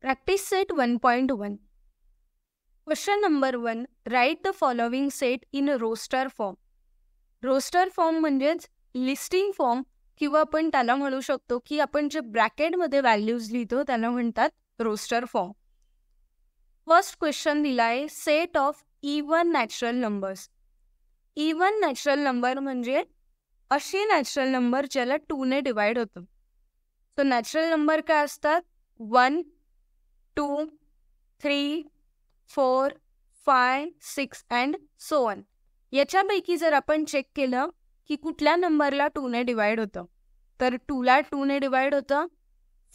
Practice set 1.1. Question number 1. Write the following set in a roster form. Roster form म्हणजेच listing form किंवा आपण त्याला म्हणू शकतो की आपण जे ब्रॅकेटमध्ये व्हॅल्यूज लिहितो त्याला म्हणतात रोस्टर फॉर्म. फर्स्ट क्वेश्चन दिलाय set of even natural numbers. Even natural number म्हणजे असे नॅचरल नंबर ज्याला 2 ने डिवाइड होतं. सो नॅचरल नंबर काय असतात? 1, 2, 3, 4, 5, 6 अँड सो ऑन. याच्यापैकी जर आपण चेक केलं की कुठल्या नंबरला 2 ने डिवाइड होतं, तर 2 ला 2 ने डिवाइड होतं,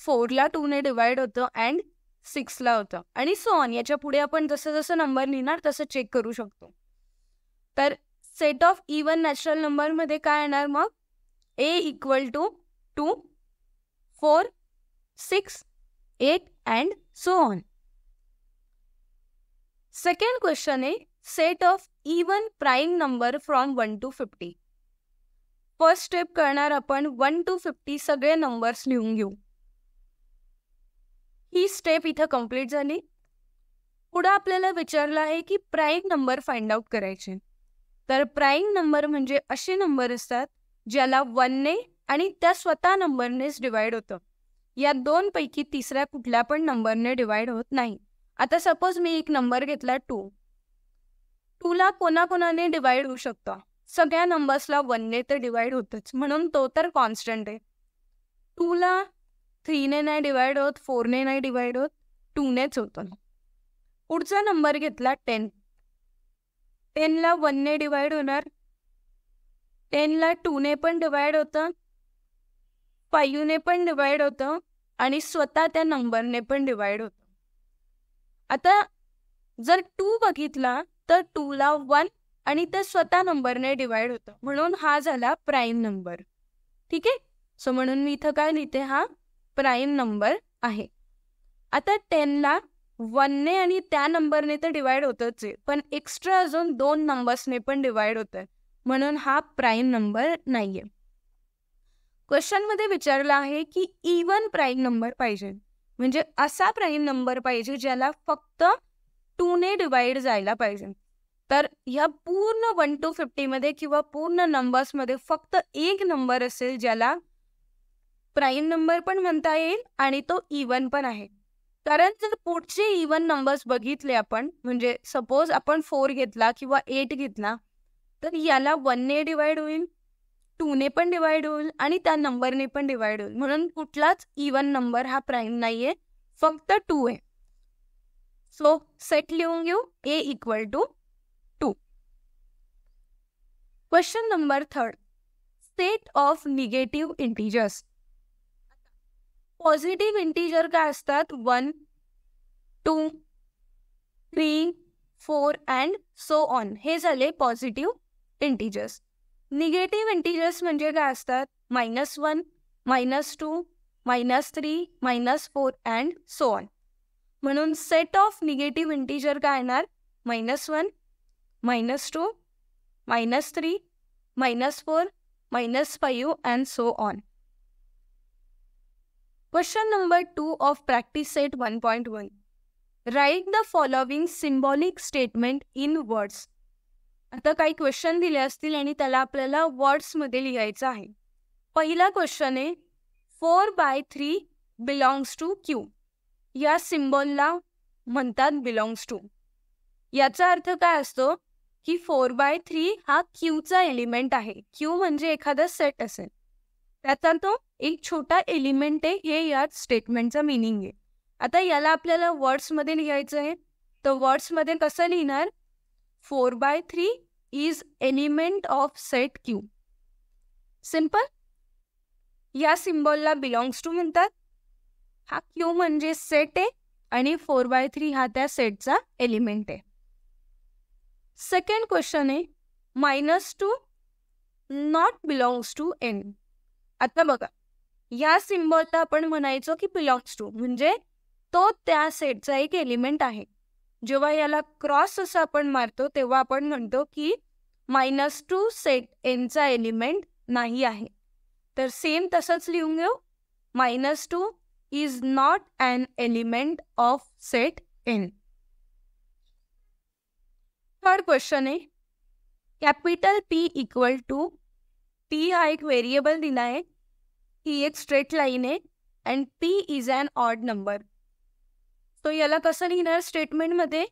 4 ला 2 ने डिवाइड होतं अँड 6 ला होतं आणि सो ऑन. याच्या पुढे आपण जसं जसं नंबर लिहिणार तसं चेक करू शकतो. तर सेट ऑफ इवन नॅचरल नंबरमध्ये काय येणार मग? A equal to 2, 4, 6, 8 and so on. Second question आहे set of even prime number from 1 to 50. First step करणार आपण 1 to 50 सगळे नंबर्स लिहून घेऊ. ही स्टेप इथं कंप्लीट झाली. पुढे आपल्याला विचारलं आहे की प्राईम नंबर फाइंड आउट करायचे. तर प्राईम नंबर म्हणजे असे नंबर असतात ज्याला 1 ने आणि त्या स्वतः नंबरनेच डिवाइड होतं. या दोन पैकी तिसऱ्या कुठल्या पण नंबरने डिवाइड होत नाही. आता सपोज मी एक नंबर घेतला 2. 2 ला कोणाकोणाने डिवाइड होऊ शकतं? सगळ्या नंबर्सला 1 ने तर डिवाइड होतच, म्हणून तो तर कॉन्स्टंट आहे. 2 ला 3 ने नाही डिवाइड होत, 4 ने नाही डिवाइड होत, 2 नेच होतं. पुढचा नंबर घेतला 10. 10 ला 1 ने डिवाइड होणार, 10 ला 2 ने पण डिवाइड होतं, 5 ने पण डिवाइड होतं आणि स्वतः त्या नंबरने पण डिवाइड होतं. आता जर 2 बघितला तर 2 ला 1 आणि ते स्वतः नंबरने डिवाइड होतं, म्हणून हा झाला प्राईम नंबर. ठीक आहे. सो म्हणून मी इथं काय लिहिते? हा प्राईम नंबर आहे. आता 10 ला 1 ने आणि त्या नंबरने तर डिवाइड होतच आहे, पण एक्स्ट्रा अजून 2 नंबर्सने पण डिवाइड होतं, म्हणून हा प्राईम नंबर नाहीये. क्वेश्चनमध्ये विचारलं आहे की इवन प्राईम नंबर पाहिजे, म्हणजे असा प्राईम नंबर पाहिजे ज्याला फक्त 2 ने डिवाइड जायला पाहिजे. तर ह्या पूर्ण 1 to 50 मध्ये किंवा पूर्ण नंबर्समध्ये फक्त एक नंबर असेल ज्याला प्राईम नंबर पण म्हणता येईल आणि तो इवन पण आहे. कारण जर पुढचे इवन नंबर्स बघितले आपण, म्हणजे सपोज आपण 4 घेतला किंवा 8 घेतला, तर याला 1 ने डिवाइड होईल, 2 ने पण डिवाइड होईल आणि त्या नंबरने पण डिवाइड होईल, म्हणून कुठलाच इवन नंबर हा प्राईम नाहीये, फक्त 2 आहे. सो सेट लिहून घेऊ A equal to 2. Question number 3. Set of negative integers. Positive integer काय असतात? 1, 2, 3, 4 अँड सो ऑन. हे झाले पॉझिटिव्ह इंटिजर्स. निगेटिव्ह इंटिजर्स म्हणजे काय असतात? -1, -2, -3, -4 अँड सो ऑन. म्हणून सेट ऑफ निगेटिव्ह इंटिजर काय येणार? -1, -2, -3, -4, -5 and so on. Question number 2 of practice set 1.1. Write the following symbolic statement in words. आता काही क्वेश्चन दिले असतील आणि त्याला आपल्याला वर्ड्समध्ये लिहायचं आहे. पहिला क्वेश्चन आहे 4/3 बिलॉंग्स टू क्यू. या सिम्बॉलला म्हणतात बिलॉंग्स टू. याचा अर्थ काय असतो की 4/3 हा क्यूचा एलिमेंट आहे. क्यू म्हणजे एखादा सेट असेल, त्याचा तो एक छोटा एलिमेंट आहे, हे या स्टेटमेंटचा मिनिंग आहे. आता याला आपल्याला वर्ड्समध्ये लिहायचं आहे, तर वर्ड्समध्ये कसं लिहिणार? 4/3 is element of set Q. Simple. या सिम्बॉलला बिलॉंग्स टू म्हणतात. हा क्यू म्हणजे सेट आहे आणि 4/3 हा त्या सेटचा एलिमेंट आहे. सेकंड क्वेश्चन आहे -2 नॉट बिलॉंग्स टू एन. आता बघा, या सिम्बॉलला आपण म्हणायचो की बिलॉंग्स टू म्हणजे तो त्या सेटचा एक एलिमेंट आहे. जेव्हा याला क्रॉस असं आपण मारतो तेव्हा आपण म्हणतो की -2 सेट एनचा एलिमेंट नाही आहे. तर सेम तसंच लिहून घेऊ. -2 is not an element of set n. Third question आहे, capital P equal to P हा एक व्हेरिएबल दिला आहे, ही एक स्ट्रेट लाईन आहे and P is an odd number. तो याला कसं लिहिणार स्टेटमेंटमध्ये,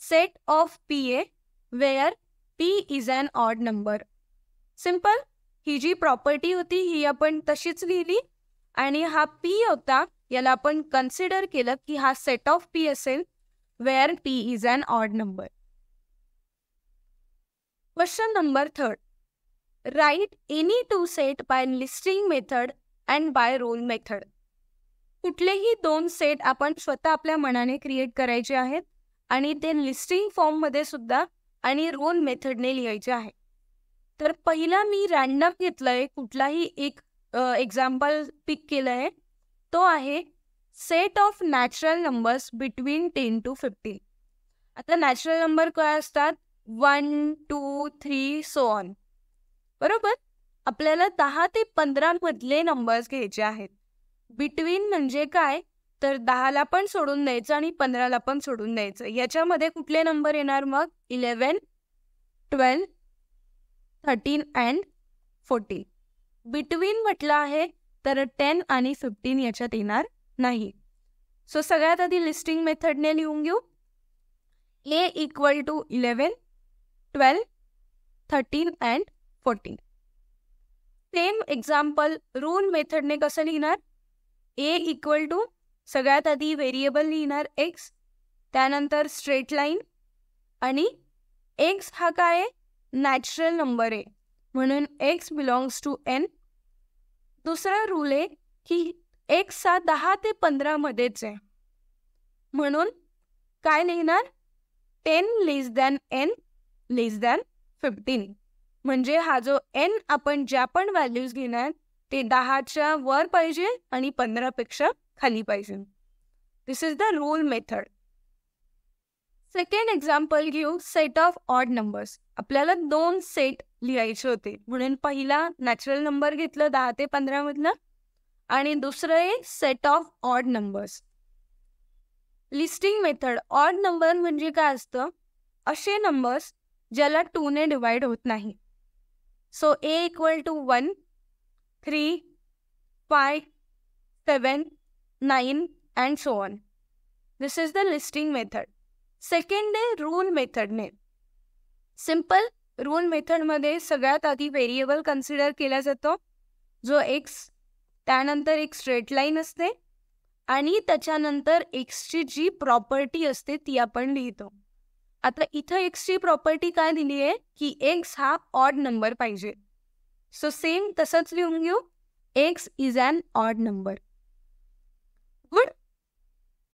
सेट ऑफ P आहे where P is an odd number. Simple. ही जी प्रॉपर्टी होती ही आपण तशीच लिहिली आणि हा P होता याला आपण कन्सिडर केलं की हा सेट ऑफ P असेल where P is an odd number. Question number 3. Write any two set by listing method and by rule method. कुठलेही दोन सेट आपण स्वतः आपल्या मनाने क्रिएट करायचे आहेत आणि ते लिस्टिंग फॉर्ममध्ये सुद्धा आणि रोल मेथडने लिहायचे आहे. तर पहिला मी रॅन्डम घेतलंय, कुठलाही एक एक्झाम्पल पिक केलंय, तो आहे set of natural numbers between 10 to 15. आता नॅचरल नंबर काय असतात, 1, 2, 3 सो ऑन. बरोबर. आपल्याला 10 ते 15 मधले नंबर्स घ्यायचे आहेत. बिटवीन म्हणजे काय, तर 10ला पण सोडून द्यायचं आणि 15ला पण सोडून द्यायचं. याच्यामध्ये कुठले नंबर येणार मग, 11, 12, 13 अँड 14. बिटवीन म्हटलं आहे तर 10 आणि 15 याच्यात येणार नाही. सो सगळ्यात आधी लिस्टिंग मेथडने लिहून घेऊ. A equal to 11, 12, 13 and 14. Same example rule मेथडने कसं लिहिणार, A इक्वल टू सगळ्यात आधी व्हेरिएबल लिहिणार x, त्यानंतर स्ट्रेट लाईन आणि x हा काय आहे, नॅचरल नंबर आहे म्हणून x बिलॉंग्स टू n. दुसरा रूल आहे की x हा 10 ते 15 मध्येच आहे म्हणून काय लिहिणार, 10 लेस दॅन n लेस दॅन 15. म्हणजे हा जो n आपण ज्या पण व्हॅल्यूज घेणार ते 10च्या वर पाहिजे आणि 15पेक्षा खाली पाहिजे. This is the rule method. Second example घेऊ, सेट ऑफ ऑड नंबर्स. आपल्याला 2 सेट लिहायचे होते म्हणून पहिला नॅचरल नंबर घेतलं 10 ते 15 मधलं आणि दुसरं आहे set of odd numbers. Listing method. Odd number म्हणजे काय असतं, असे नंबर्स ज्याला 2 ने डिवाइड होत नाही. So A equal to 1, 3, 5, 7, 9 and so on. This is the listing method. Second आहे रूल मेथडने. सिंपल. रूल मेथडमध्ये सगळ्यात आधी व्हेरिएबल कन्सिडर केला जातो जो x, त्यानंतर एक स्ट्रेट लाईन असते आणि त्याच्यानंतर एक्सची जी प्रॉपर्टी असते ती आपण लिहितो. आता इथं एक्सची प्रॉपर्टी काय दिली आहे की एक्स हा ऑड नंबर पाहिजे. सो सेम तसंच लिहून घेऊ, X is an odd number.